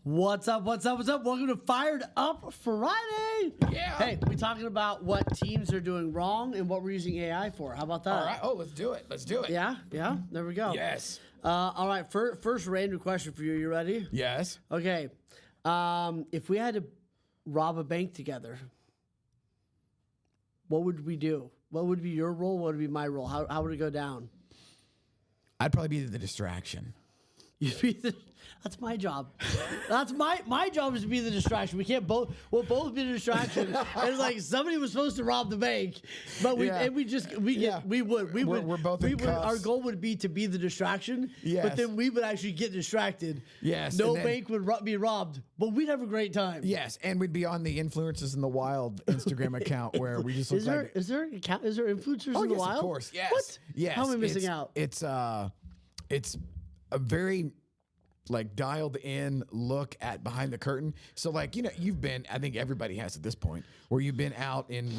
What's up? What's up? What's up? Welcome to Fired Up Friday. Yeah. Hey, we're talking about what teams are doing wrong and what we're using AI for. How about that? All right. Oh, let's do it. Let's do it. Yeah, yeah. There we go. Yes. All right. First random question for you. You ready? Yes. Okay. If we had to rob a bank together, what would we do? What would be your role? What would be my role? How would it go down? I'd probably be the distraction. You'd be that's my job. That's my job is to be the distraction. We can't both. We'll both be the distraction. It's like somebody was supposed to rob the bank, but we Yeah. We're both in cuffs. Our goal would be to be the distraction. Yes. But then we would actually get distracted. Yes, No and then- bank would be robbed, but we'd have a great time. Yes, and we'd be on the Influencers in the Wild Instagram account where we just look Is there like. is there influencers in the yes, wild? of course. Yes. What? Yes. How am I missing out? It's a very like dialed in look at behind the curtain. So like, you've been, I think everybody has at this point, where you've been out in,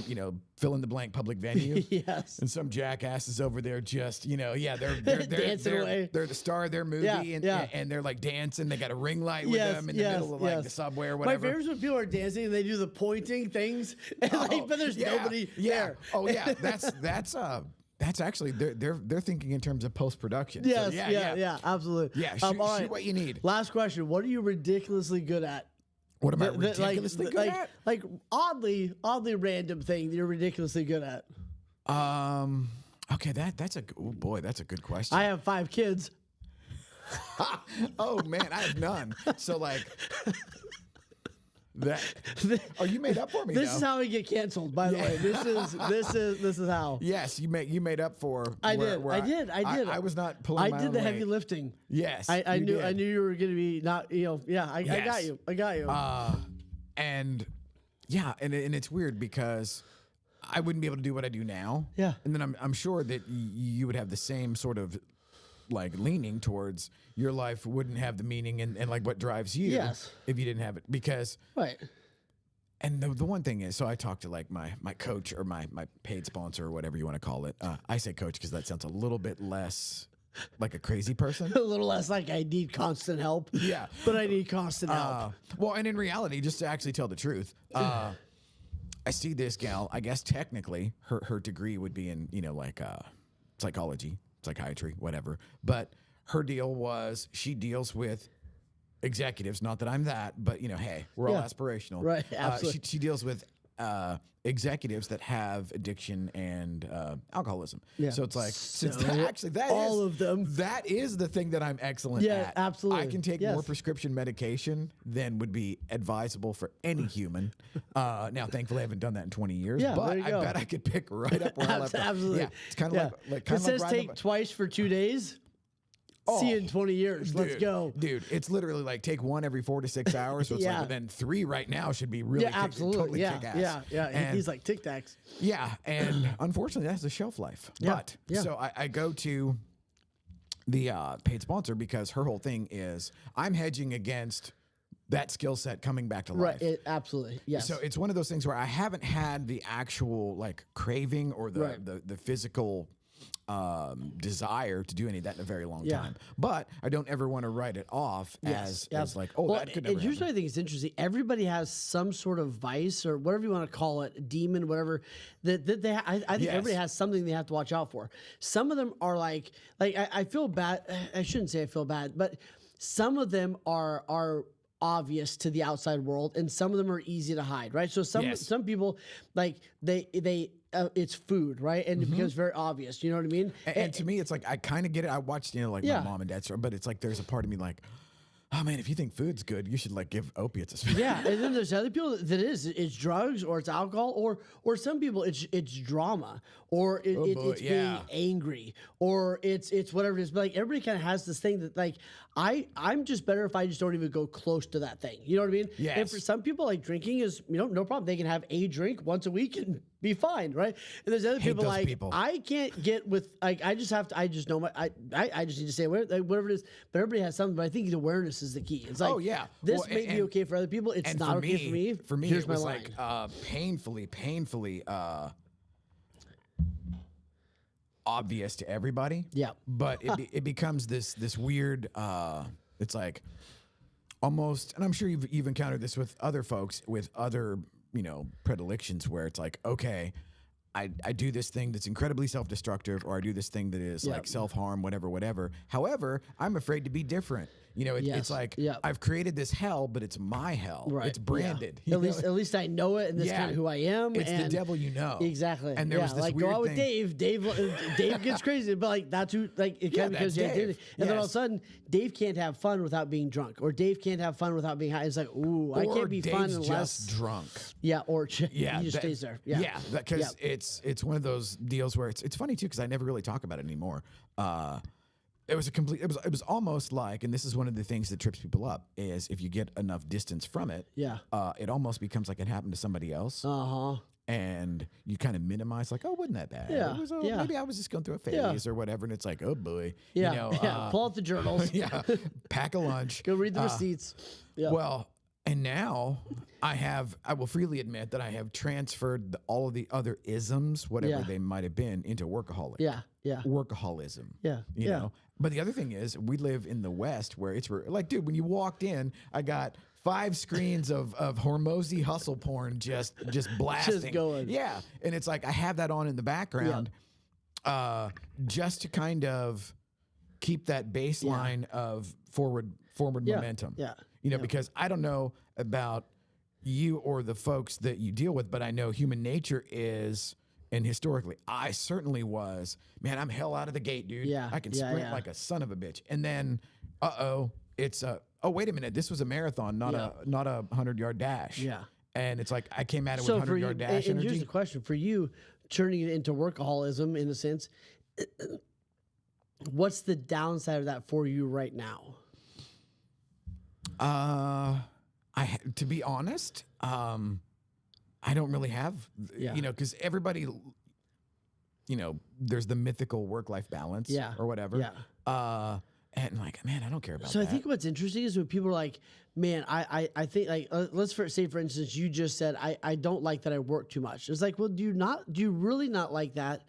fill in the blank public venue. Yes. And some jackass is over there just, they're Dancing away. They're the star of their movie and they're like dancing. They got a ring light with them in the middle of like the subway or whatever. My favorite is when people are dancing and they do the pointing things, and but there's nobody there. Oh yeah, that's actually they're thinking in terms of post production. Yes, So, yeah, absolutely. Yeah, all shoot right. what you need. Last question: what are you ridiculously good at? What am I ridiculously good at? Like oddly random thing that you're ridiculously good at. Okay, that's a good question. I have 5 kids. Oh man, I have none. So like that. Oh, you made up for me. This though. is how we get canceled. By the way, this is how. Yes, you made up for. I where did. I was not pulling. I my did own the weight. heavy lifting. Yes, I knew did. you were going to be not. Yeah. I got you. And it's weird because I wouldn't be able to do what I do now. Yeah. And then I'm sure that you would have the same sort of like leaning towards your life wouldn't have the meaning and like what drives you Yes. if you didn't have it because Right. and the one thing is, so I talked to like my coach or my paid sponsor or whatever you want to call it. I say coach because that sounds a little bit less like a crazy person. A little less like I need constant help. Yeah. But I need constant help. Well, and in reality, just to actually tell the truth, I see this gal, I guess technically her degree would be in, like psychology, psychiatry, whatever. But her deal was she deals with executives, not that I'm that, but hey, we're all aspirational. Right, absolutely. She deals with executives that have addiction and alcoholism. Yeah. So it's like, So that all is- of them. That is the thing that I'm excellent Yeah, at. absolutely. I can take Yes. more prescription medication than would be advisable for any human. Now, thankfully, I haven't done that in 20 years, Yeah, but there you I go. bet I could pick right up where I left off. Absolutely. Yeah, it's kind of like it says take twice for 2 days. See you in 20 years. Let's go. Dude, it's literally like take one every 4 to 6 hours. So it's Yeah. like, then 3 right now should be really Yeah, absolutely. totally Yeah, kick-ass. yeah. And He's like Tic Tacs. yeah, and unfortunately, that's the shelf life. Yeah, But yeah. so I go to the paid sponsor because her whole thing is I'm hedging against that skill set coming back to life. Right. Absolutely. Yes. So it's one of those things where I haven't had the actual like craving or the physical desire to do any of that in a very long time. But I don't ever want to write it off as like, that could never and here's happen. what I think is interesting. Everybody has some sort of vice or whatever you want to call it, demon, whatever. I think everybody has something they have to watch out for. Some of them are like I feel bad. I shouldn't say I feel bad, but some of them are obvious to the outside world, and some of them are easy to hide. Right. So some people like they. It's food, right? And it becomes very obvious. You know what I mean? And to me, it's like I kind of get it. I watched, my mom and dad's story, but it's like there's a part of me like, oh man, if you think food's good, you should like give opiates a spin. Yeah, and then there's other people that it's drugs or it's alcohol or some people it's drama or it's being angry or it's whatever it is. But like everybody kind of has this thing that like I'm just better if I just don't even go close to that thing. You know what I mean? Yes. And for some people, like drinking is no problem. They can have a drink once a week and be fine, right? And there's other people those like people. I can't get with like I just know I just need to say whatever it is. But everybody has something. But I think the awareness is the key. It's like this may be okay for other people. It's not okay for me. For me, here's it my was line. like painfully obvious to everybody. Yeah. But it becomes this weird. It's like, almost, and I'm sure you've encountered this with other folks with other, predilections where it's like, okay, I do this thing that's incredibly self-destructive, or I do this thing that is like self-harm, whatever. However, I'm afraid to be different. It's like I've created this hell, but it's my hell. Right. It's branded. At least I know it, and that's kind of who I am. It's the devil you know. Exactly. And there was this weird go out with thing. Dave gets crazy, but like that's who it kind of becomes the identity. And then all of a sudden, Dave can't have fun without being drunk, or Dave can't have fun without being high. It's like, ooh, I can't be fun unless just drunk. Yeah, or he just stays there. Yeah, because it's one of those deals where it's funny too, because I never really talk about it anymore. It was almost like, and this is one of the things that trips people up, is if you get enough distance from it, it almost becomes like it happened to somebody else. And you kind of minimize, like, oh, wasn't that bad? Yeah. It was, maybe I was just going through a phase or whatever. And it's like, oh boy. Pull out the journals. Pack a lunch. Go read the receipts. Well, and now I will freely admit that I have transferred all of the other isms, whatever they might have been, into workaholic. Workaholism. You know? But the other thing is, we live in the West where it's like, dude, when you walked in, I got 5 screens of Hormozy hustle porn just blasting. Just going. Yeah. And it's like, I have that on in the background just to kind of keep that baseline of forward momentum. Because I don't know about you or the folks that you deal with, but I know human nature is, and historically, I certainly was, man, I'm hell out of the gate, dude. I can sprint like a son of a bitch. And then, it's wait a minute, this was a marathon, not a 100-yard dash. And it's like, I came at it with 100-yard dash and energy. here's the question for you, turning it into workaholism in a sense, what's the downside of that for you right now? To be honest, I don't really have, because everybody, there's the mythical work-life balance or whatever. And like, man, I don't care about that. So I think what's interesting is when people are like, man, I think like, let's say for instance, you just said, I don't like that I work too much. It's like, well, do you really not like that?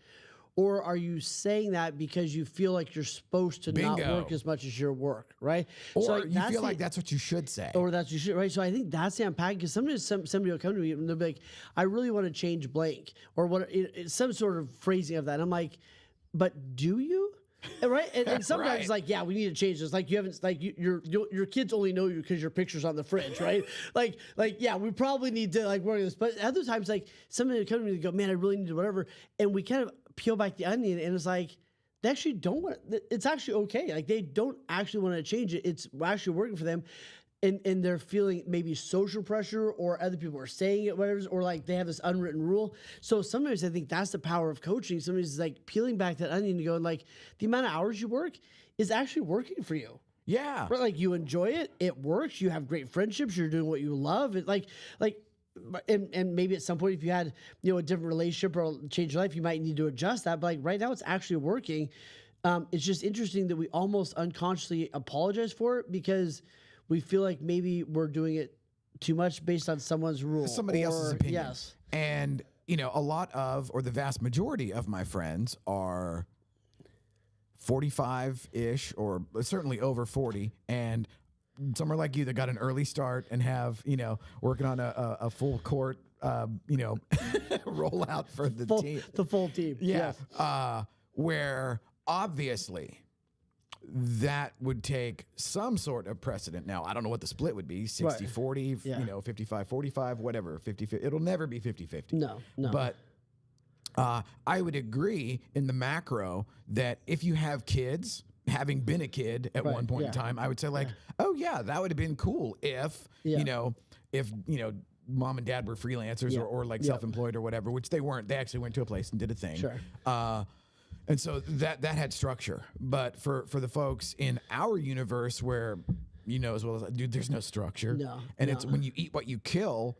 Or are you saying that because you feel like you're supposed to not work as much as your work, right? Or so you feel like that's what you should say. Or that's what you should, right? So I think that's the unpacking, because sometimes somebody will come to me and they'll be like, I really want to change blank, or what, some sort of phrasing of that. And I'm like, but do you? Right, and sometimes it's like, yeah, we need to change this. Like you haven't, like your kids only know you because your picture's on the fridge, right? like yeah, we probably need to like work on this. But other times, like somebody would come to me and go, man, I really need to whatever, and we kind of peel back the onion, and it's like they actually don't want. It's actually okay. Like they don't actually want to change it. It's actually working for them. And they're feeling maybe social pressure, or other people are saying it, whatever, or like they have this unwritten rule. So sometimes I think that's the power of coaching. Sometimes like peeling back that onion and going like, the amount of hours you work is actually working for you. Yeah. Right? Like you enjoy it. It works. You have great friendships. You're doing what you love. It and maybe at some point, if you had, a different relationship or change your life, you might need to adjust that. But like right now it's actually working. It's just interesting that we almost unconsciously apologize for it because we feel like maybe we're doing it too much based on someone's rule. Somebody else's opinion. Yes. And, a lot of, or the vast majority of my friends are 45-ish, or certainly over 40. And some are like you that got an early start and have, working on a full court, rollout for the team. The full team. Yeah. Where obviously that would take some sort of precedent. Now, I don't know what the split would be, 60-40, 55-45, whatever, 50-50. It'll never be 50-50. No. But I would agree in the macro that if you have kids, having been a kid at one point in time, I would say like, oh yeah, that would have been cool if, if mom and dad were freelancers or like self-employed or whatever, which they weren't. They actually went to a place and did a thing. Sure. And so that had structure. But for the folks in our universe where, as well as, dude, there's no structure. No. And it's when you eat what you kill,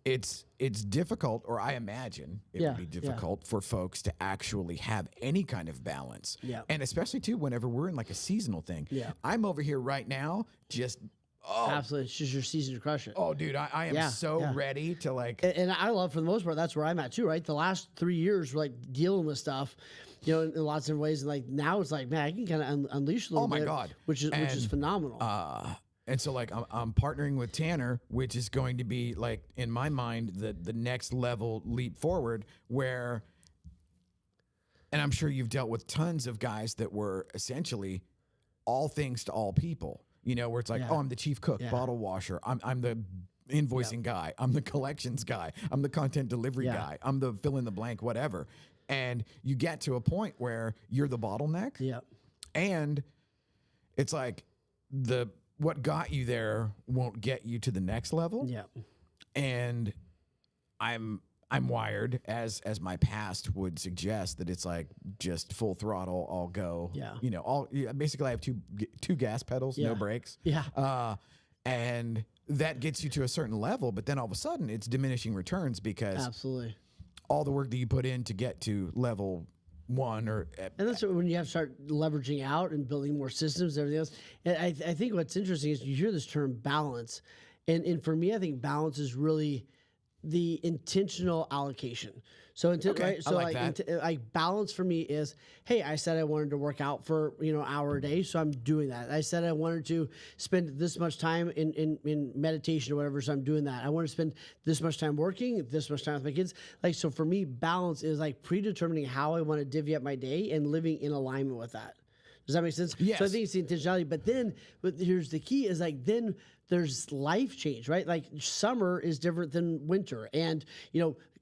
it's difficult, or I imagine it would be difficult for folks to actually have any kind of balance. Yeah. And especially too, whenever we're in like a seasonal thing. Yeah. I'm over here right now just absolutely, it's just your season to crush it. Oh, dude, I am so ready to like. And I love, for the most part, that's where I'm at too, right? The last 3 years, we're like dealing with stuff, in lots of ways. And like now it's like, man, I can kind of unleash a little bit. Oh my God. Which is phenomenal. And so like I'm partnering with Tanner, which is going to be like in my mind the next level leap forward where, and I'm sure you've dealt with tons of guys that were essentially all things to all people, you know, where it's like, oh, I'm the chief cook, bottle washer. I'm the invoicing guy. I'm the collections guy. I'm the content delivery guy. I'm the fill in the blank, whatever. And you get to a point where you're the bottleneck. Yep. And it's like what got you there won't get you to the next level. Yeah. And I'm wired as my past would suggest that it's like just full throttle, all go. Yeah. You know, basically I have two gas pedals, no brakes. Yeah. And that gets you to a certain level, but then all of a sudden it's diminishing returns because absolutely all the work that you put in to get to level one and that's when you have to start leveraging out and building more systems and everything else. And I think what's interesting is you hear this term balance. And for me, I think balance is really the intentional allocation. So, right? So like balance for me is, hey, I said I wanted to work out for, an hour a day. So I'm doing that. I said I wanted to spend this much time in meditation or whatever. So I'm doing that. I want to spend this much time working, this much time with my kids. Like, so for me, balance is like predetermining how I want to divvy up my day and living in alignment with that. Does that make sense? Yes. So I think it's the intentionality. But here's the key is like, then there's life change, right? Like summer is different than winter. And,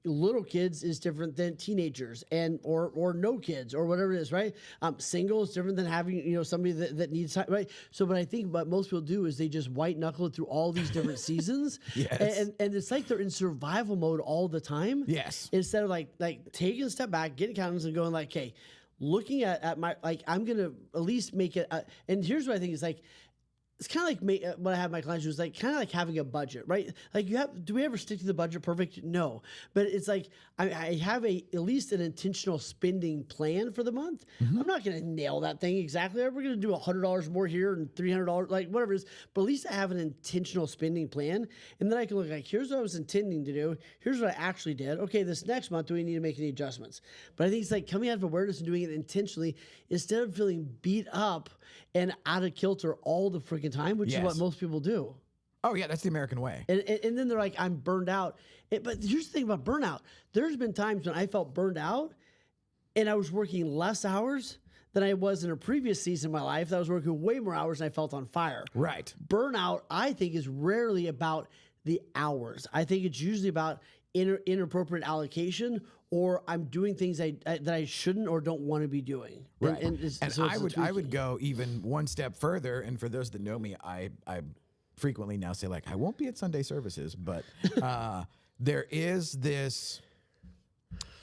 little kids is different than teenagers and or no kids or whatever it is, right? Single is different than having, somebody that needs time, right? So what I think what most people do is they just white knuckle it through all these different seasons. Yes. And it's like they're in survival mode all the time. Yes. Instead of like taking a step back, getting accountants and going like, okay, looking at my, like, I'm going to at least make it. And here's what I think is like, it's kind of like what I have my clients do is like kind of like having a budget, right? Like do we ever stick to the budget perfect? No, but it's like I have at least an intentional spending plan for the month. I'm not going to nail that thing exactly. We're going to do $100 more here and $300, like whatever it is. But at least I have an intentional spending plan, and then I can look like, here's what I was intending to do. Here's what I actually did. Okay, this next month, do we need to make any adjustments? But I think it's like coming out of awareness and doing it intentionally instead of feeling beat up and out of kilter all the freaking time, which is what most people do. Oh yeah, that's the American way. And then they're like, I'm burned out. But here's the thing about burnout. There's been times when I felt burned out and I was working less hours than I was in a previous season of my life. I was working way more hours and I felt on fire. Right. Burnout, I think, is rarely about the hours. I think it's usually about inappropriate allocation, or I'm doing things that I shouldn't or don't want to be doing. Right. I would go even one step further. And for those that know me, I frequently now say like, I won't be at Sunday services, but there is this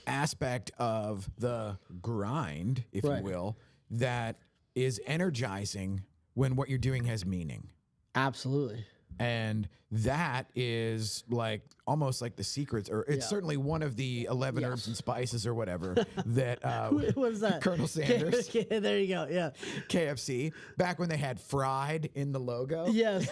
aspect of the grind, if you will, that is energizing when what you're doing has meaning. Absolutely. And that is like almost like the secrets, or it's certainly one of the 11 herbs and spices or whatever that what is that? Colonel Sanders. There you go. Yeah. KFC, back when they had fried in the logo. Yes.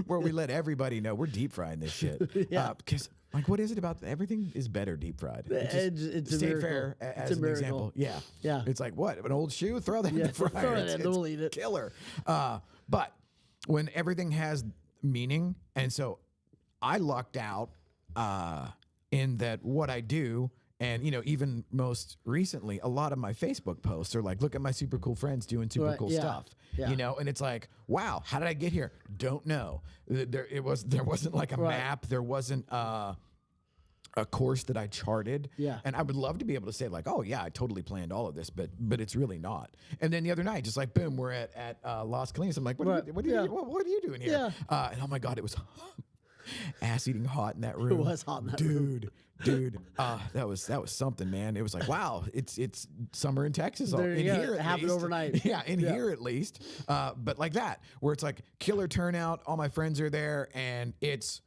Where we let everybody know we're deep frying this shit. Because like, what is it about everything is better deep fried? It's State Fair as an example. Yeah. It's like, what, an old shoe? Throw that in the fryer. Throw it in, we'll eat it. Killer. But when everything has meaning, and so I lucked out in that what I do, and even most recently, a lot of my Facebook posts are like, look at my super cool friends doing super cool stuff. And it's like, wow, how did I get here? Don't know. There wasn't like a map. There wasn't a course that I charted. And I would love to be able to say like, oh yeah, I totally planned all of this, but it's really not. And then the other night, just like, boom, we're at Las Colinas. I'm like, what are you doing here? And oh my God, it was ass eating hot in that room. It was hot in that room. Dude, that was something, man. It was like, wow, it's summer in Texas. Here it happened overnight. Here at least. But like that, where it's like killer turnout, all my friends are there, and it's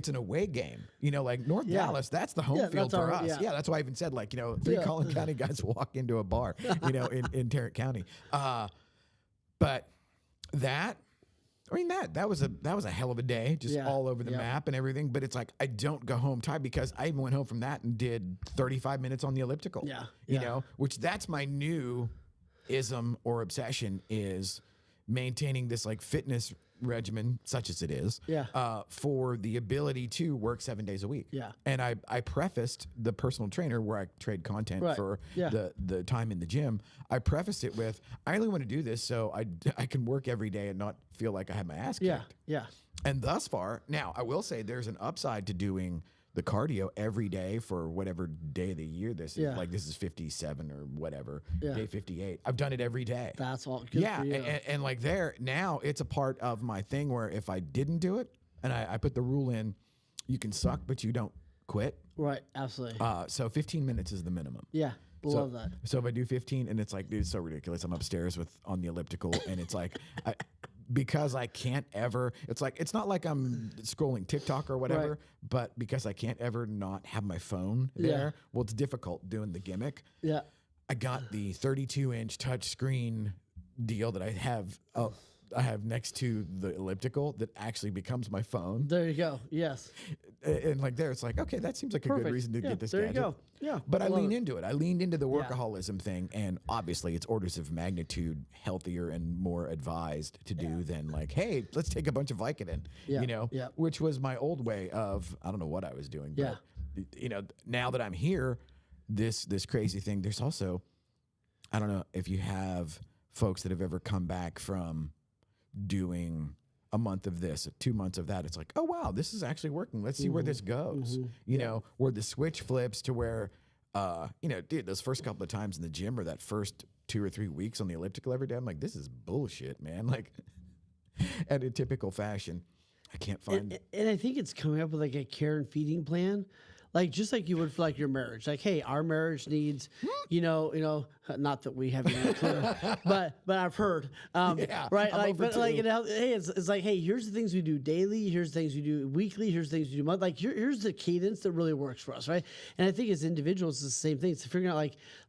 an away game, like North Dallas. That's the home field for us. That's why I even said like, 3 Collin County guys walk into a bar, in Tarrant County. But that was a hell of a day, just all over the map and everything. But it's like, I don't go home tired because I even went home from that and did 35 minutes on the elliptical. Which that's my new ism or obsession, is maintaining this like fitness regimen, such as it is, for the ability to work 7 days a week. Yeah. And I prefaced the personal trainer where I trade content for the time in the gym. I prefaced it with, I only want to do this so I can work every day and not feel like I have my ass kicked. Yeah. And thus far, now I will say there's an upside to doing the cardio every day for whatever day of the year this is. Like this is 57 or whatever, day 58. I've done it every day. That's all good for you. And like there, now it's a part of my thing where if I didn't do it and I put the rule in, you can suck, but you don't quit. Right, absolutely. So 15 minutes is the minimum. Yeah, love that. So if I do 15 and it's like, dude, it's so ridiculous. I'm upstairs on the elliptical and it's like, because I can't ever, it's not like I'm scrolling TikTok or whatever, but because I can't ever not have my phone there, well, it's difficult doing the gimmick. Yeah. I got the 32-inch touchscreen deal that I have next to the elliptical that actually becomes my phone. There you go. Yes. And like there, it's like, okay, that seems like a good reason to get this gadget. There you go. Yeah. But I lean into it. I leaned into the workaholism thing, and obviously it's orders of magnitude healthier and more advised to do than like, hey, let's take a bunch of Vicodin, which was my old way of, I don't know what I was doing. But, you know, now that I'm here, this crazy thing, there's also, I don't know if you have folks that have ever come back from doing a month of this, 2 months of that. It's like, oh, wow, this is actually working. Let's see where this goes. You know, where the switch flips to where, you know, dude, those first couple of times in the gym or that first 2 or 3 weeks on the elliptical every day, I'm like, this is bullshit, man. Like, at a typical fashion, I can't find. And I think it's coming up with like a care and feeding plan. Like, just like you would for like your marriage, like, hey, our marriage needs, you know, not that we have any clue, but I've heard, right? Like, but like, you know, hey, it's like, hey, here's the things we do daily, here's the things we do weekly, here's the things we do monthly. Like, here's the cadence that really works for us, right? And I think as individuals, it's the same thing. It's figuring out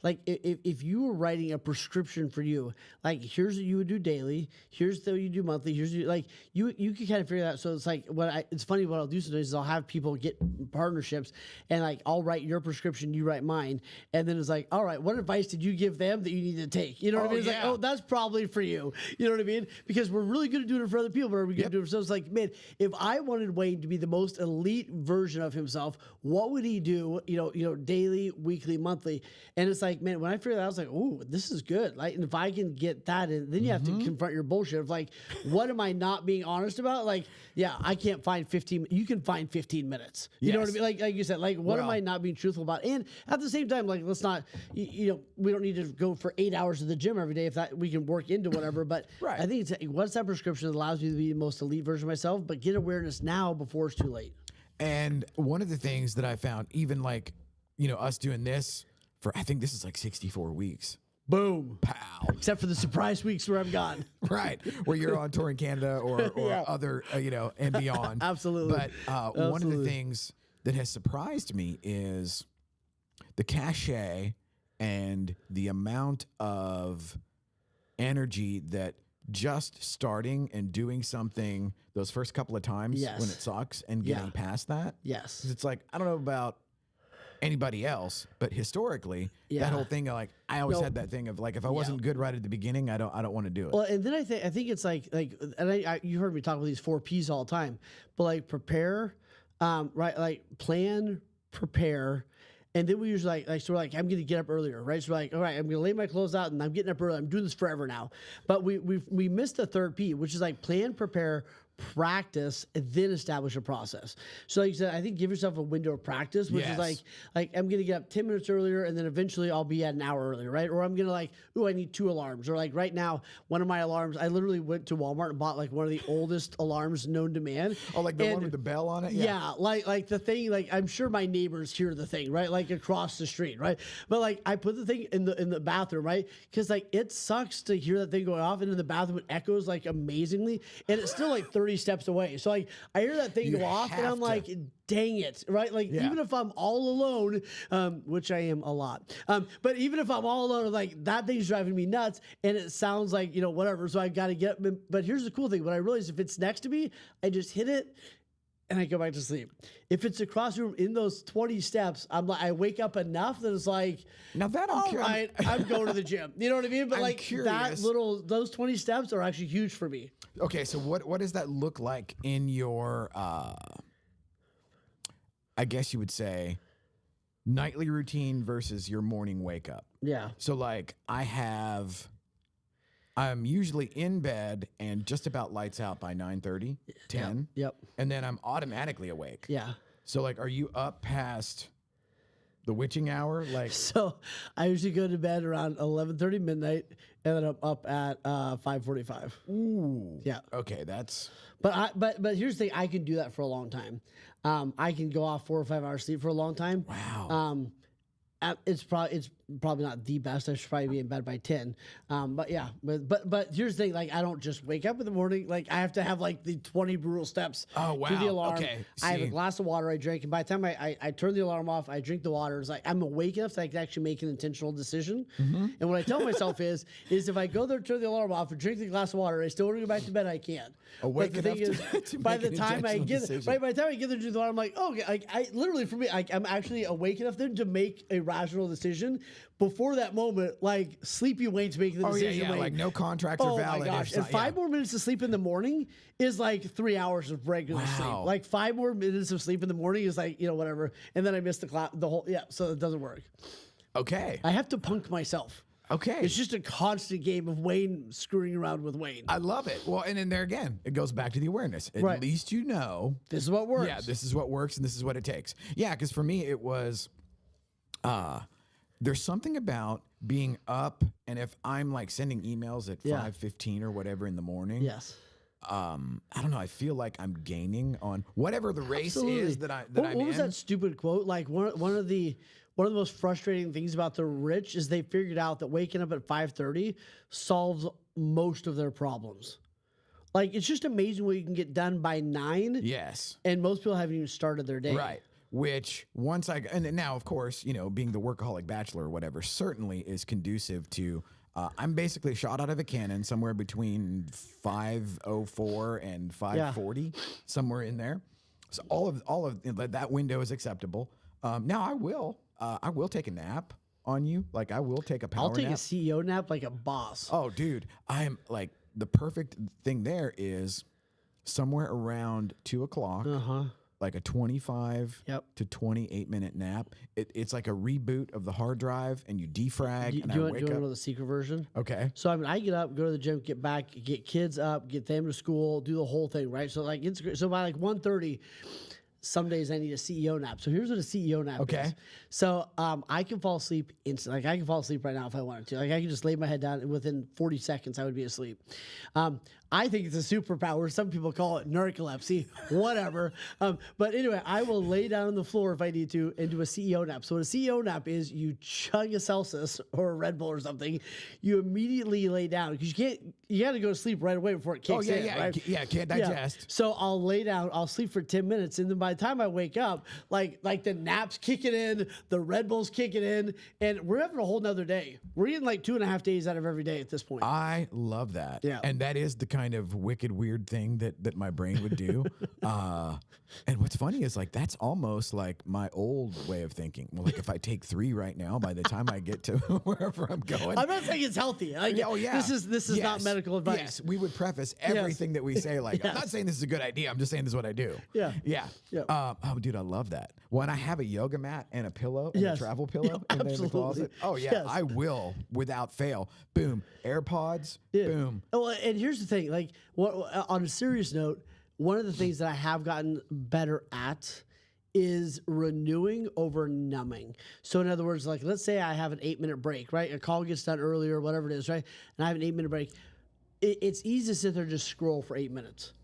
like if you were writing a prescription for you, like, here's what you would do daily, here's what you do monthly, here's like you can kind of figure that out. So it's like it's funny what I'll do sometimes is I'll have people get partnerships. And like, I'll write your prescription, you write mine. And then it's like, all right, what advice did you give them that you need to take? You know what I mean? It's like, oh, that's probably for you. You know what I mean? Because we're really good at doing it for other people, but are we good at doing it for ourselves? Like, man, if I wanted Wayne to be the most elite version of himself, what would he do, you know, daily, weekly, monthly? And it's like, man, when I figured that out, I was like, oh, this is good. Like, and if I can get that in, then you have to confront your bullshit of like, what am I not being honest about? Like, yeah, I can't find 15, you can find 15 minutes. You know what I mean? Like you said, like, what am I not being truthful about? And at the same time, like, let's not, you know, we don't need to go for 8 hours at the gym every day if that we can work into whatever. But I think it's what's that prescription that allows me to be the most elite version of myself, but get awareness now before it's too late. And one of the things that I found, even like, you know, us doing this for, I think this is like 64 weeks. Boom. Pow. Except for the surprise weeks where I'm gone. Right. Where you're on tour in Canada or other, you know, and beyond. Absolutely. But one of the things that has surprised me is the cachet and the amount of energy that just starting and doing something those first couple of times when it sucks and getting past that. Yes. 'Cause it's like, I don't know about anybody else, but historically, that whole thing, like, I always had that thing of like, if I wasn't good right at the beginning, I don't want to do it. Well, and then I think it's like, and you heard me talk about these 4 P's all the time, but like prepare, right? Like plan, prepare. And then we usually like so we're like, I'm going to get up earlier, right? So we're like, all right, I'm going to lay my clothes out and I'm getting up early. I'm doing this forever now. But we missed the 3rd P, which is like plan, prepare, practice, and then establish a process. So like you said, I think give yourself a window of practice, which is like I'm going to get up 10 minutes earlier and then eventually I'll be at an hour earlier, right? Or I'm going to like, ooh, I need 2 alarms. Or like right now, one of my alarms, I literally went to Walmart and bought like one of the oldest alarms known to man. Oh, like the one with the bell on it? Yeah, like the thing, like I'm sure my neighbors hear the thing, right? Like across the street, right? But like I put the thing in the bathroom, right? Because like it sucks to hear that thing going off and in the bathroom it echoes like amazingly. And it's still like 30 steps away. So like I hear that thing go off and I'm like, dang it, right? Like even if I'm all alone, which I am a lot, but even if I'm all alone, like that thing's driving me nuts and it sounds like, you know, whatever. So I got to get, but here's the cool thing. When I realize if it's next to me, I just hit it and I go back to sleep. If it's across the room in those 20 steps, I'm like, I wake up enough that it's like, now that all right, I'm going to the gym. You know what I mean? But I'm like curious. those 20 steps are actually huge for me. Okay, so what does that look like in your, I guess you would say, nightly routine versus your morning wake up? Yeah. So like I'm usually in bed and just about lights out by 9:30, 10. Yep. And then I'm automatically awake. Yeah. So like, are you up past the witching hour? Like, So I usually go to bed around 11:30 midnight, and then I'm up at 5:45. ooh. Yeah. Okay, that's But here's the thing: I can do that for a long time. I can go off 4 or 5 hours sleep for a long time. wow. It's probably not the best. I should probably be in bed by 10. But yeah, but here's the thing: like I don't just wake up in the morning. Like I have to have like the 20 brutal steps Oh, wow. to the alarm. Okay. I have a See. glass of water I drink, and by the time I turn the alarm off, I drink the water. It's like I'm awake enough that I can actually make an intentional decision. And what I tell myself is if I go there, turn the alarm off, and drink the glass of water, I still want to go back to bed. I can't. Awake But the thing enough is, to by make the an time I intentional get decision. right, by the time I get there to the alarm, I'm like, oh, okay, like I literally for me, I'm actually awake enough then to make a rational decision. Before that moment, like sleepy Wayne's making the Oh yeah, decision. yeah. Wayne. Like no contracts are Oh valid. my gosh! if And so- 5 more minutes of sleep in the morning is like 3 hours of regular Wow. sleep. Like 5 more minutes of sleep in the morning is like whatever. And then I miss the whole so it doesn't work. Okay. I have to punk myself. Okay. It's just a constant game of Wayne screwing around with Wayne. I love it. Well, and then there again, it goes back to the awareness. At Right. least you know. This is what works. Yeah, this is what works and this is what it takes. Yeah, because for me it was there's something about being up, and if I'm like sending emails at 5:15 or whatever in the morning, Yes. I don't know, I feel like I'm gaining on whatever the race Absolutely. is that I'm What in. was that stupid quote? Like one of the most frustrating things about the rich is they figured out that waking up at 5:30 solves most of their problems. Like it's just amazing what you can get done by 9. Yes. And most people haven't even started their day. Right. Which once and then now, of course, being the workaholic bachelor or whatever certainly is conducive to. I'm basically shot out of a cannon somewhere between 5:04 and 5:40, somewhere in there. So all of that window is acceptable. Now I will take a nap on you. Like I will take a power I'll take nap. a CEO nap like a boss. Oh, dude, I'm like the perfect thing there is somewhere around 2:00. Like a 25 to 28 minute nap. It's like a reboot of the hard drive, and you defrag. Do and you I want wake to up. know the secret version? Okay. So I mean, I get up, go to the gym, get back, get kids up, get them to school, do the whole thing, right? So like it's great. So by like 1:30, some days I need a CEO nap. So here's what a CEO nap is. So I can fall asleep instantly. Like I can fall asleep right now if I wanted to. Like I can just lay my head down and within 40 seconds I would be asleep. I think it's a superpower. Some people call it narcolepsy, whatever. But anyway, I will lay down on the floor if I need to and do a CEO nap. So what a CEO nap is, you chug a Celsius or a Red Bull or something. You immediately lay down because you got to go to sleep right away before it kicks in. Right? Yeah, can't digest. So I'll lay down, I'll sleep for 10 minutes, and then by the time I wake up, like the nap's kicking in, the Red Bull's kicking in, and we're having a whole nother day. We're getting like 2.5 days out of every day at this point. I love that. Yeah. And that is the kind of wicked weird thing that my brain would do. And what's funny is like that's almost like my old way of thinking. Well, like if I take 3 right now, by the time I get to wherever I'm going. I'm not saying it's healthy. Like, This is not medical advice. Yes, we would preface everything that we say like, I'm not saying this is a good idea. I'm just saying this is what I do. Yeah. Yeah. Yeah. Oh, dude, I love that. When I have a yoga mat and a pillow and a travel pillow in the closet. Oh, yeah. Yes. I will, without fail. Boom. AirPods. Boom. Oh, and here's the thing. Like, on a serious note, one of the things that I have gotten better at is renewing over numbing. So in other words, like let's say I have an 8-minute break, right? A call gets done earlier, whatever it is, right? And I have an 8-minute break. It's easy to sit there and just scroll for 8 minutes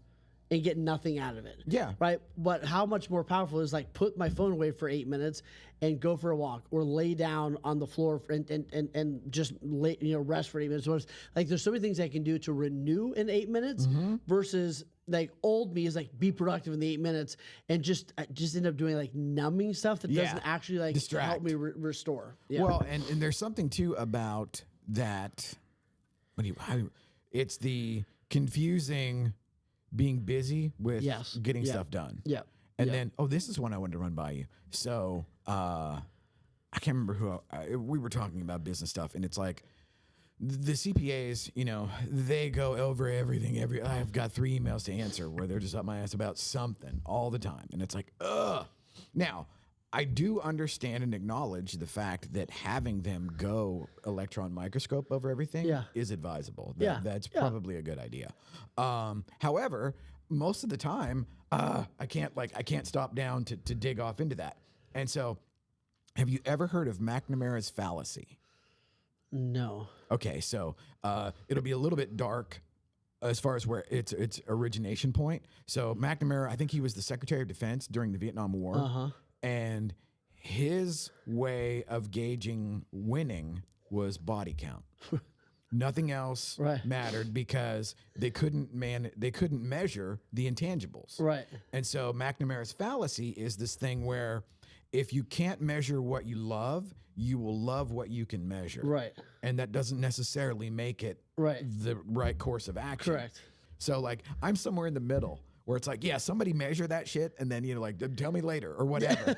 and get nothing out of it. Yeah. Right. But how much more powerful is like put my phone away for 8 minutes and go for a walk or lay down on the floor and just rest for 8 minutes. So it's like there's so many things I can do to renew in 8 minutes versus like old me is like be productive in the 8 minutes and just end up doing like numbing stuff that doesn't actually like distract. help me restore. Yeah. Well, and there's something too about that. It's the confusing being busy with getting stuff done. Yeah. And then, this is one I wanted to run by you. So I can't remember who we were talking about business stuff, and it's like the CPAs, they go over everything. I've got 3 emails to answer where they're just up my ass about something all the time, and it's like, ugh. Now, I do understand and acknowledge the fact that having them go electron microscope over everything is advisable. That's probably a good idea. However, most of the time, I can't stop down to dig off into that. And so, have you ever heard of McNamara's fallacy? No. Okay, so it'll be a little bit dark as far as where its origination point. So McNamara, I think he was the Secretary of Defense during the Vietnam War, and his way of gauging winning was body count. Nothing else mattered because they couldn't measure the intangibles. Right. And so McNamara's fallacy is this thing where if you can't measure what you love, you will love what you can measure. Right. And that doesn't necessarily make it the right course of action. Correct. So like I'm somewhere in the middle where it's like, somebody measure that shit and then, tell me later or whatever.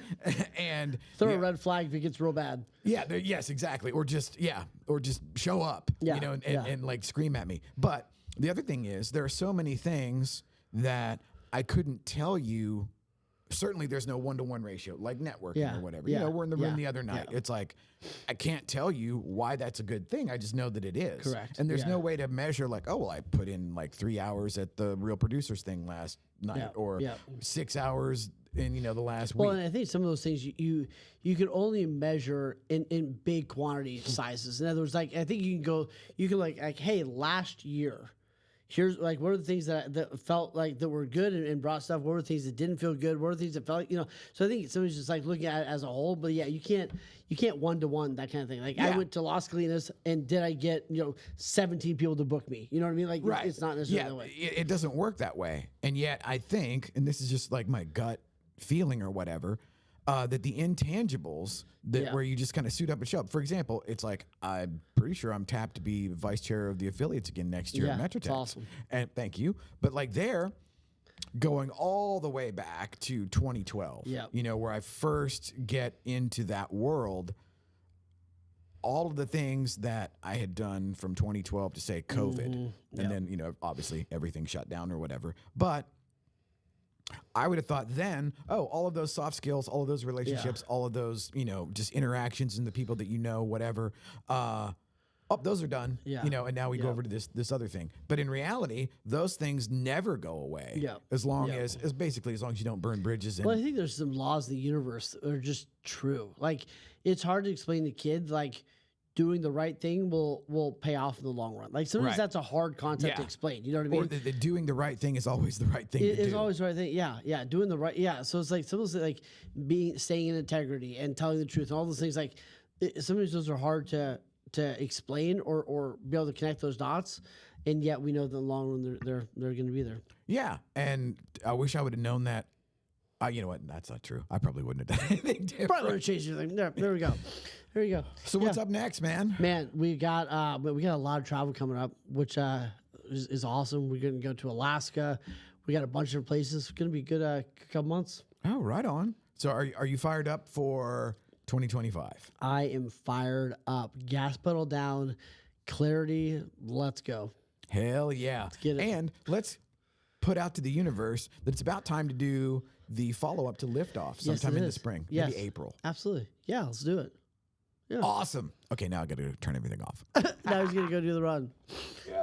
And throw a red flag if it gets real bad. Yeah. Yes, exactly. Or just show up, and like scream at me. But the other thing is there are so many things that I couldn't tell you. Certainly there's no 1-to-1 ratio like networking or whatever. We're in the room the other night. It's like, I can't tell you why that's a good thing. I just know that it is. Correct. And there's no way to measure like, I put in like 3 hours at the Real Producers thing last night or 6 hours in, the last week. Well, and I think some of those things you can only measure in big quantity sizes. In other words, like I think you can like, hey, last year, here's like what are the things that felt like that were good and brought stuff. What were the things that didn't feel good? What were the things that felt So I think somebody's just like looking at it as a whole. But you can't 1-to-1 that kind of thing. Like I went to Las Colinas and did I get 17 people to book me? You know what I mean? Like it's not necessarily that way. It doesn't work that way. And yet I think, and this is just like my gut feeling or whatever, that the intangibles where you just kind of suit up and show up. For example, it's like I'm pretty sure I'm tapped to be vice chair of the affiliates again next year at Metrotech. That's awesome. And thank you. But like they're going all the way back to 2012. Where I first get into that world. All of the things that I had done from 2012 to say COVID, and then obviously everything shut down or whatever, but I would have thought then, all of those soft skills, all of those relationships, all of those, just interactions and the people that whatever, those are done, and now we go over to this other thing. But in reality, those things never go away as long as basically as long as you don't burn bridges. Well, I think there's some laws of the universe that are just true. Like it's hard to explain to kids, like doing the right thing will pay off in the long run. Like sometimes that's a hard concept to explain. You know what I mean? Or the doing the right thing is always the right thing to do. It's always the right thing. Yeah. Doing the right. Yeah. So it's like some of those like staying in integrity and telling the truth and all those things. Like sometimes those are hard to explain or be able to connect those dots. And yet we know that in the long run they're going to be there. Yeah. And I wish I would have known that. You know what? That's not true. I probably wouldn't have done anything different. Probably would have changed anything. There we go. There you go. So what's up next, man? Man, we got a lot of travel coming up, which is awesome. We're going to go to Alaska. We got a bunch of places. It's going to be a good couple months. Oh, right on. So are you fired up for 2025? I am fired up. Gas pedal down. Clarity. Let's go. Hell yeah. Let's get it. And let's put out to the universe that it's about time to do the follow-up to Liftoff sometime in the spring. Maybe April. Absolutely. Yeah, let's do it. Yeah. Awesome. Okay, now I got to turn everything off. Now he's going to go do the run.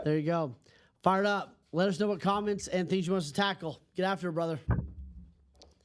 There you go. Fired up. Let us know what comments and things you want us to tackle. Get after it, brother.